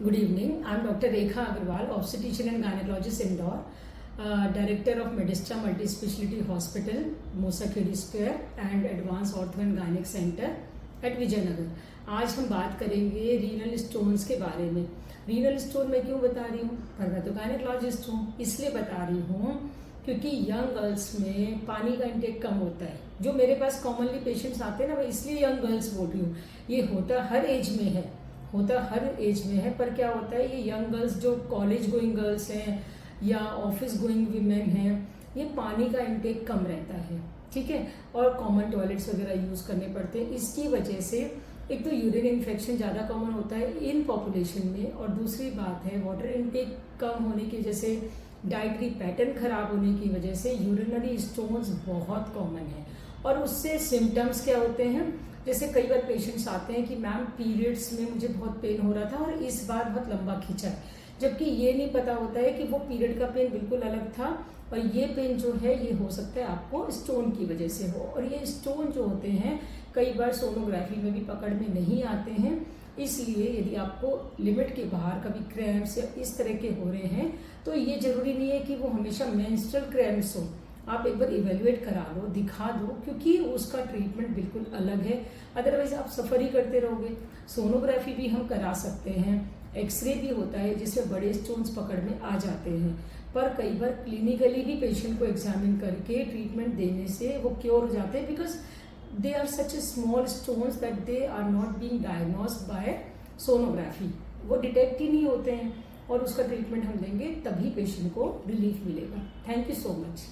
Good evening. I'm Dr. Rekha Agarwal, obstetrician and gynecologist Indore, Director of Medistra Multispecialty Hospital, Musa Khedi Square and Advanced Ortho and Gynec Center at Vijayanagar. आज हम बात करेंगे renal stones के बारे में। Renal stone मैं क्यों बता रही हूँ? पर मैं तो गायनेकोलॉजिस्ट हूँ, इसलिए बता रही हूँ क्योंकि यंग गर्ल्स में पानी का इंटेक कम होता है। जो मेरे पास कॉमनली पेशेंट्स आते हैं ना, मैं इसलिए यंग गर्ल्स बोल रही हूँ। ये होता हर एज में है, पर क्या होता है, ये यंग गर्ल्स जो कॉलेज गोइंग गर्ल्स हैं या ऑफिस गोइंग वीमेन हैं, ये पानी का इंटेक कम रहता है, ठीक है, और कॉमन टॉयलेट्स वगैरह यूज़ करने पड़ते हैं। इसकी वजह से एक तो यूरिन इन्फेक्शन ज़्यादा कॉमन होता है इन पॉपुलेशन में, और दूसरी बात है वाटर इनटेक कम होने की वजह से, डाइटरी पैटर्न खराब होने की वजह से यूरिनरी स्टोन्स बहुत कॉमन है। और उससे सिम्टम्स क्या होते हैं, जैसे कई बार पेशेंट्स आते हैं कि मैम पीरियड्स में मुझे बहुत पेन हो रहा था और इस बार बहुत लंबा खींचा है, जबकि ये नहीं पता होता है कि वो पीरियड का पेन बिल्कुल अलग था और ये पेन जो है ये हो सकता है आपको स्टोन की वजह से हो। और ये स्टोन जो होते हैं कई बार सोनोग्राफी में भी पकड़ में नहीं आते हैं, इसलिए यदि आपको लिमिट के बाहर कभी क्रैम्प्स या इस तरह के हो रहे हैं तो ये जरूरी नहीं है कि वो हमेशा मेंस्ट्रुअल क्रैम्प्स हो। आप एक बार इवेल्युएट करा लो, दिखा दो, क्योंकि उसका ट्रीटमेंट बिल्कुल अलग है। अदरवाइज आप सफर ही करते रहोगे। सोनोग्राफी भी हम करा सकते हैं, एक्सरे भी होता है जिसमें बड़े स्टोन्स पकड़ में आ जाते हैं, पर कई बार क्लिनिकली भी पेशेंट को एग्जामिन करके ट्रीटमेंट देने से वो क्योर हो जाते हैं, because they are such a small stones that they are not being diagnosed by sonography. वो डिटेक्ट ही नहीं होते हैं और उसका ट्रीटमेंट हम देंगे तभी पेशेंट को रिलीफ मिलेगा। Thank you so much.